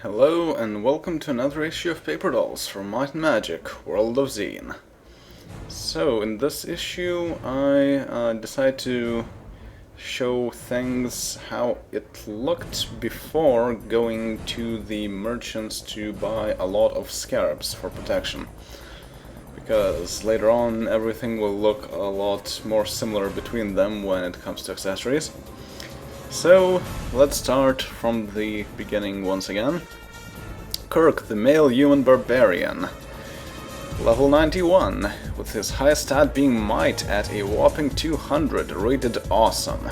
Hello and welcome to another issue of Paperdolls from Might and Magic, World of XEEN. So, in this issue I decided to show things how it looked before going to the merchants to buy a lot of scarabs for protection. Because later on everything will look a lot more similar between them when it comes to accessories. So, let's start from the beginning once again. Kirk, the male human barbarian. Level 91, with his highest stat being Might at a whopping 200, rated awesome.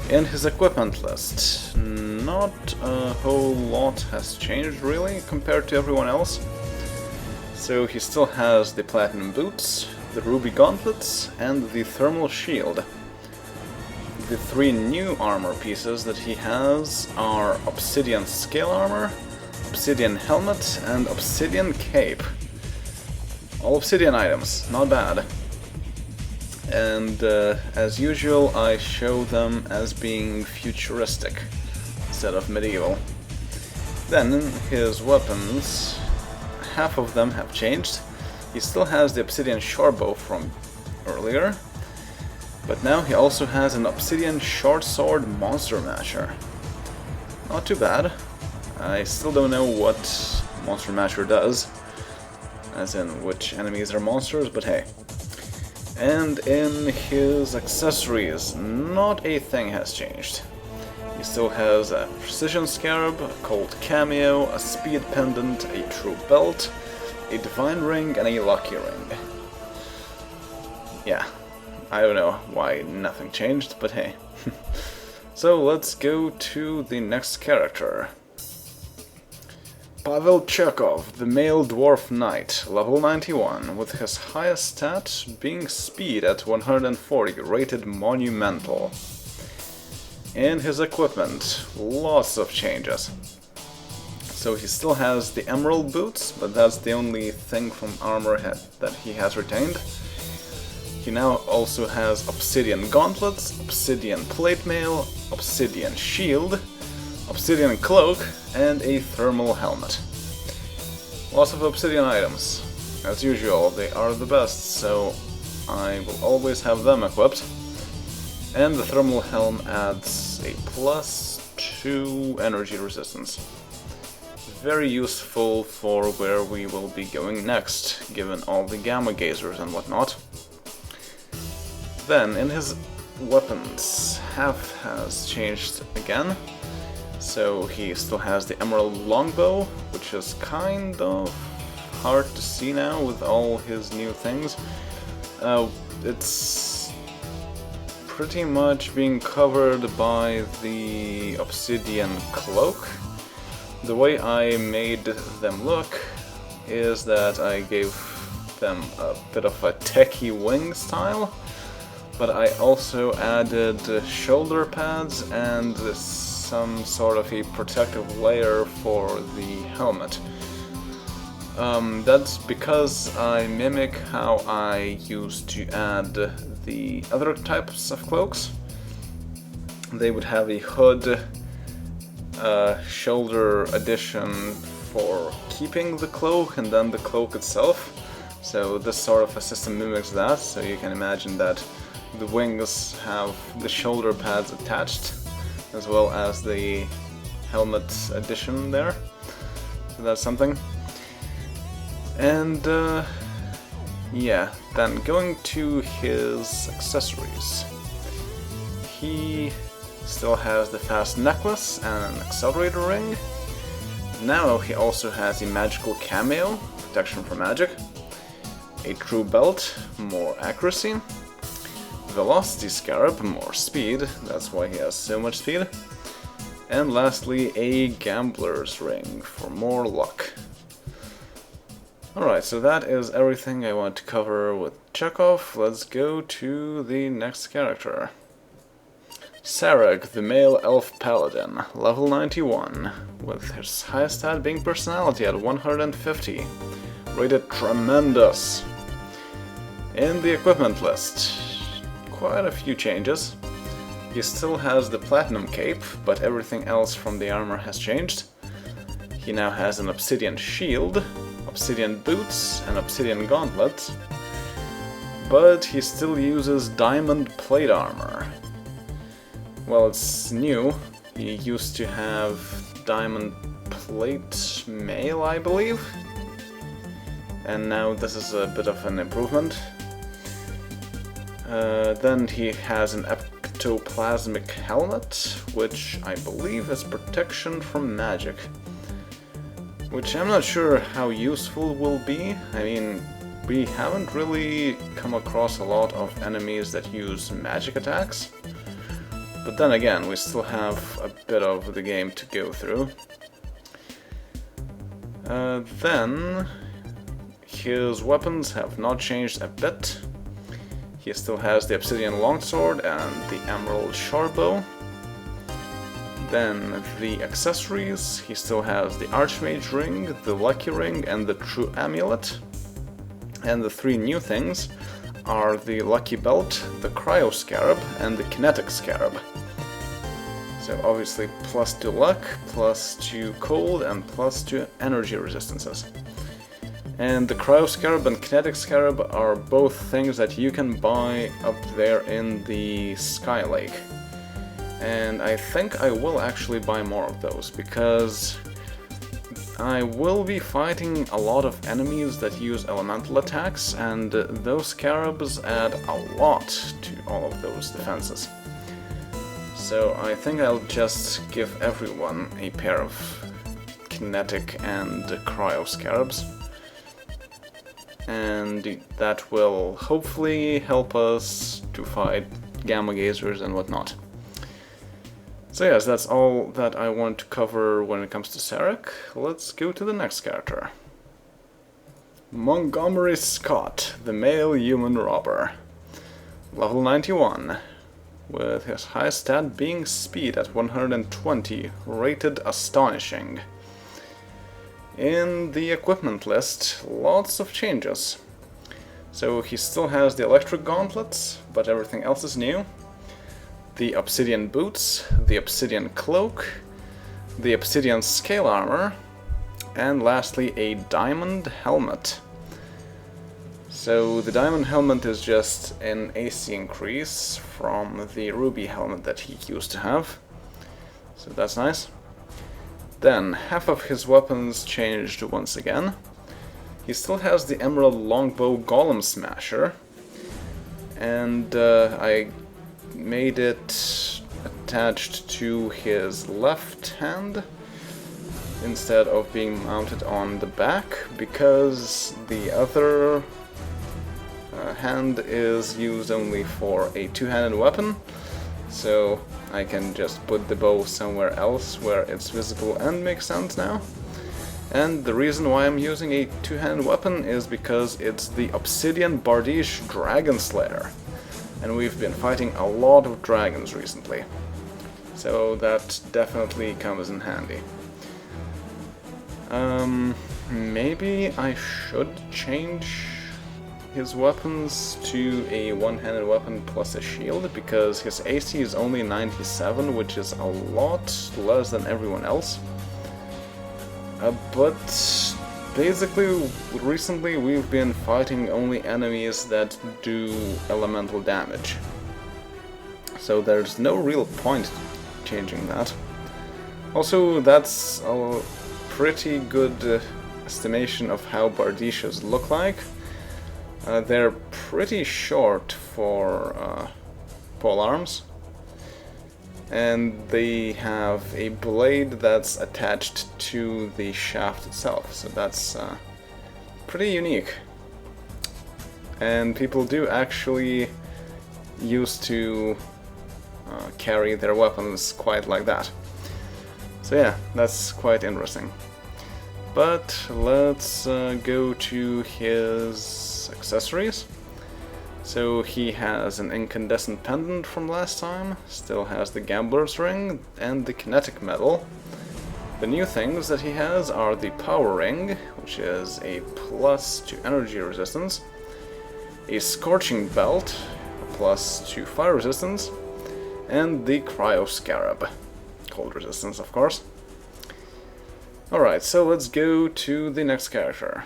In his equipment list, not a whole lot has changed really compared to everyone else. So he still has the platinum boots, the ruby gauntlets, and the thermal shield. The three new armor pieces that he has are obsidian scale armor, obsidian helmet, and obsidian cape. All obsidian items, not bad. And as usual, I show them as being futuristic instead of medieval. Then his weapons, half of them have changed. He still has the obsidian shortbow from earlier, but now he also has an obsidian short sword monster masher. Not too bad. I still don't know what monster masher does, as in which enemies are monsters, but hey. And in his accessories, not a thing has changed. He still has a precision scarab, a cold cameo, a speed pendant, a true belt, a divine ring, and a lucky ring. Yeah. I don't know why nothing changed, but hey. So let's go to the next character. Pavel Chekhov, the male dwarf knight, level 91, with his highest stat being speed at 140, rated monumental. In his equipment, lots of changes. So he still has the emerald boots, but that's the only thing from armor that he has retained. He now also has obsidian gauntlets, obsidian plate mail, obsidian shield, obsidian cloak, and a thermal helmet. Lots of obsidian items. As usual, they are the best, so I will always have them equipped. And the thermal helm adds a +2 energy resistance. Very useful for where we will be going next, given all the gamma gazers and whatnot. Then, in his weapons, half has changed again. So he still has the emerald longbow, which is kind of hard to see now with all his new things. It's pretty much being covered by the obsidian cloak. The way I made them look is that I gave them a bit of a techie wing style. But I also added shoulder pads and some sort of a protective layer for the helmet. That's because I mimic how I used to add the other types of cloaks. They would have a hood, shoulder addition for keeping the cloak, and then the cloak itself. So this sort of a system mimics that, so you can imagine that the wings have the shoulder pads attached, as well as the helmet addition there. So that's something. And yeah, then going to his accessories. He still has the fast necklace and an accelerator ring. Now he also has a magical cameo, protection from magic, a true belt, more accuracy, velocity scarab, more speed, that's why he has so much speed, and lastly a gambler's ring for more luck. Alright, so that is everything I want to cover with Chekhov. Let's go to the next character. Sarek, the male elf paladin, level 91, with his highest stat being personality at 150, rated tremendous. In the equipment list, quite a few changes. He still has the platinum cape, but everything else from the armor has changed. He now has an obsidian shield, obsidian boots, and obsidian gauntlets, but he still uses diamond plate armor. Well, it's new. He used to have diamond plate mail, I believe, and now this is a bit of an improvement. Then he has an ectoplasmic helmet, which I believe is protection from magic, which I'm not sure how useful will be. I mean, we haven't really come across a lot of enemies that use magic attacks, but then again, we still have a bit of the game to go through. Then his weapons have not changed a bit. He still has the obsidian longsword and the emerald shortbow. Then the accessories, he still has the archmage ring, the lucky ring, and the true amulet. And the three new things are the lucky belt, the cryo scarab, and the kinetic scarab. So obviously +2 luck, +2 cold, and +2 energy resistances. And the cryo scarab and kinetic scarab are both things that you can buy up there in the Sky Lake. And I think I will actually buy more of those, because I will be fighting a lot of enemies that use elemental attacks, and those scarabs add a lot to all of those defenses. So I think I'll just give everyone a pair of kinetic and cryo scarabs, and that will hopefully help us to fight gamma gazers and whatnot. So yes, that's all that I want to cover when it comes to Sarek. Let's go to the next character. Montgomery Scott, the male human robber. Level 91, with his high stat being speed at 120, rated astonishing. In the equipment list, lots of changes. So he still has the electric gauntlets, but everything else is new. The obsidian boots, the obsidian cloak, the obsidian scale armor, and lastly a diamond helmet. So the diamond helmet is just an AC increase from the ruby helmet that he used to have, so that's nice. Then half of his weapons changed once again. He still has the emerald longbow golem smasher, and I made it attached to his left hand instead of being mounted on the back, because the other hand is used only for a two-handed weapon, so I can just put the bow somewhere else where it's visible and makes sense now. And the reason why I'm using a two-handed weapon is because it's the Obsidian Bardiche Dragon Slayer, and we've been fighting a lot of dragons recently, so that definitely comes in handy. Maybe I should change his weapons to a one-handed weapon plus a shield, because his AC is only 97, which is a lot less than everyone else. But basically, recently we've been fighting only enemies that do elemental damage, so there's no real point changing that. Also, that's a pretty good estimation of how Bardiches look like. They're pretty short for polearms, and they have a blade that's attached to the shaft itself, so that's pretty unique. And people do actually used to carry their weapons quite like that. So yeah, that's quite interesting. But let's go to his accessories. So he has an incandescent pendant from last time, still has the gambler's ring and the kinetic medal. The new things that he has are the power ring, which is a +2 energy resistance, a scorching belt, a +2 fire resistance, and the cryo scarab, cold resistance of course. Alright, so let's go to the next character.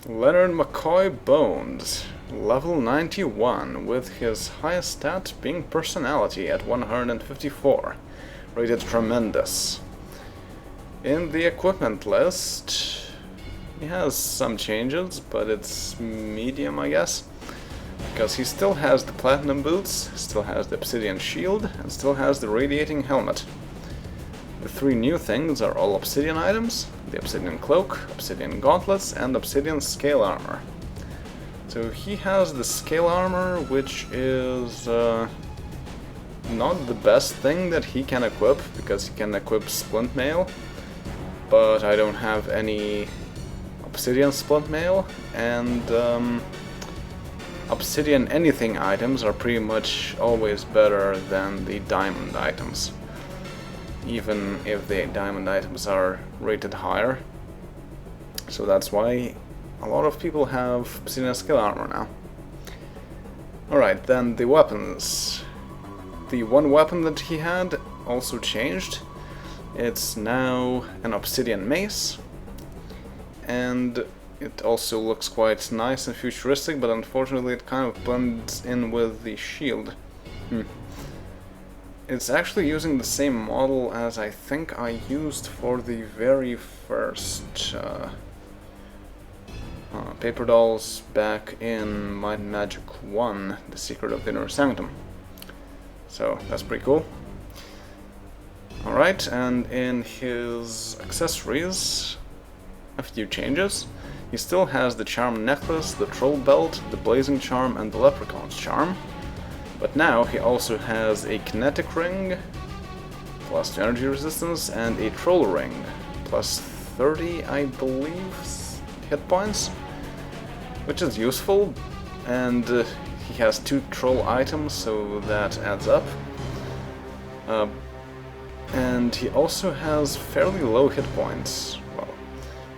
Leonard McCoy Bones, level 91, with his highest stat being personality at 154, rated tremendous. In the equipment list, he has some changes, but it's medium, I guess, because he still has the platinum boots, still has the obsidian shield, and still has the radiating helmet. The three new things are all obsidian items: the obsidian cloak, obsidian gauntlets, and obsidian scale armor. So he has the scale armor, which is not the best thing that he can equip, because he can equip splint mail, but I don't have any obsidian splint mail, and obsidian anything items are pretty much always better than the diamond items, even if the diamond items are rated higher. So that's why a lot of people have obsidian scale armor now. Alright, then the weapons. The one weapon that he had also changed. It's now an obsidian mace, and it also looks quite nice and futuristic, but unfortunately it kind of blends in with the shield. It's actually using the same model as I think I used for the very first Paperdolls back in Might and Magic 1, The Secret of the Inner Sanctum. So that's pretty cool. Alright, and in his accessories, a few changes. He still has the charm necklace, the troll belt, the blazing charm, and the leprechaun's charm. But now he also has a kinetic ring, plus 2 energy resistance, and a troll ring, plus 30, I believe, hit points, which is useful, and he has 2 troll items, so that adds up. And he also has fairly low hit points, well,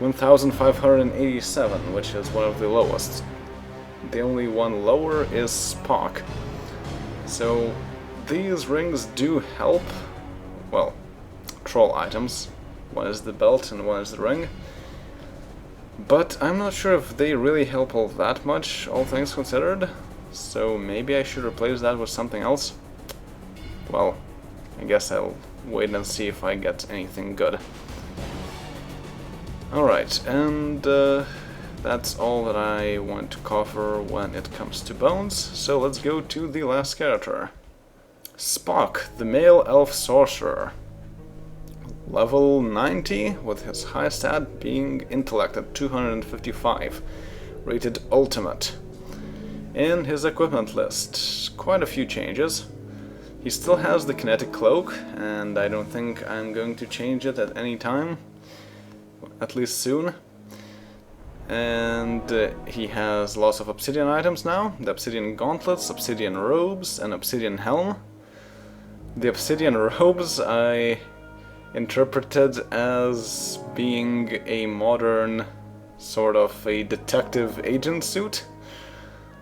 1,587, which is one of the lowest. The only one lower is Spock. So these rings do help, well, troll items. One is the belt and one is the ring. But I'm not sure if they really help all that much, all things considered. So maybe I should replace that with something else. Well, I guess I'll wait and see if I get anything good. Alright, and that's all that I want to cover when it comes to Bones, so let's go to the last character. Spock, the male elf sorcerer. Level 90, with his high stat being intellect at 255, rated ultimate. In his equipment list, quite a few changes. He still has the kinetic cloak, and I don't think I'm going to change it at any time, at least soon. And he has lots of obsidian items now: the obsidian gauntlets, obsidian robes, and obsidian helm. The obsidian robes I interpreted as being a modern sort of a detective agent suit.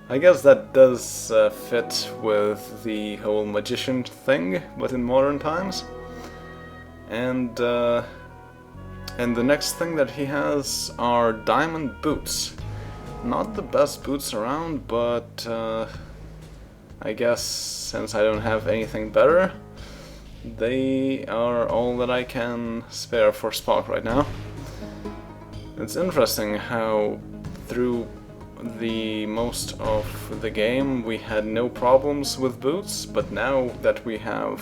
I guess that does fit with the whole magician thing, but in modern times. And the next thing that he has are diamond boots. Not the best boots around, but I guess since I don't have anything better, they are all that I can spare for Spock right now. It's interesting how through the most of the game we had no problems with boots, but now that we have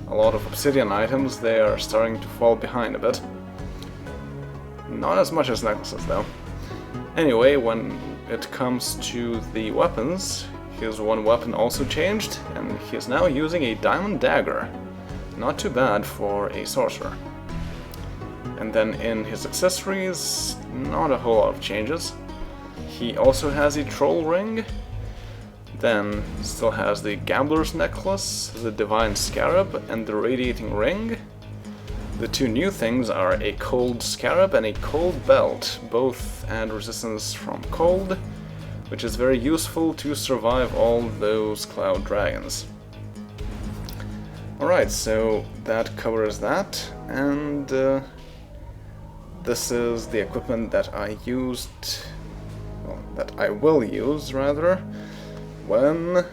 a lot of obsidian items, they are starting to fall behind a bit. Not as much as necklaces though. Anyway, when it comes to the weapons, his one weapon also changed, and he is now using a diamond dagger. Not too bad for a sorcerer. And then in his accessories, not a whole lot of changes. He also has a troll ring, then still has the gambler's necklace, the divine scarab, and the radiating ring. The two new things are a cold scarab and a cold belt. Both add resistance from cold, which is very useful to survive all those cloud dragons. Alright, so that covers that, and this is the equipment that I used, well, that I will use rather, when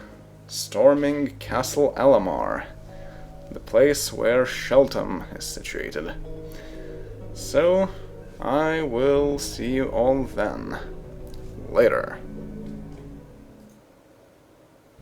storming Castle Alamar, the place where Shelton is situated. So, I will see you all then. Later.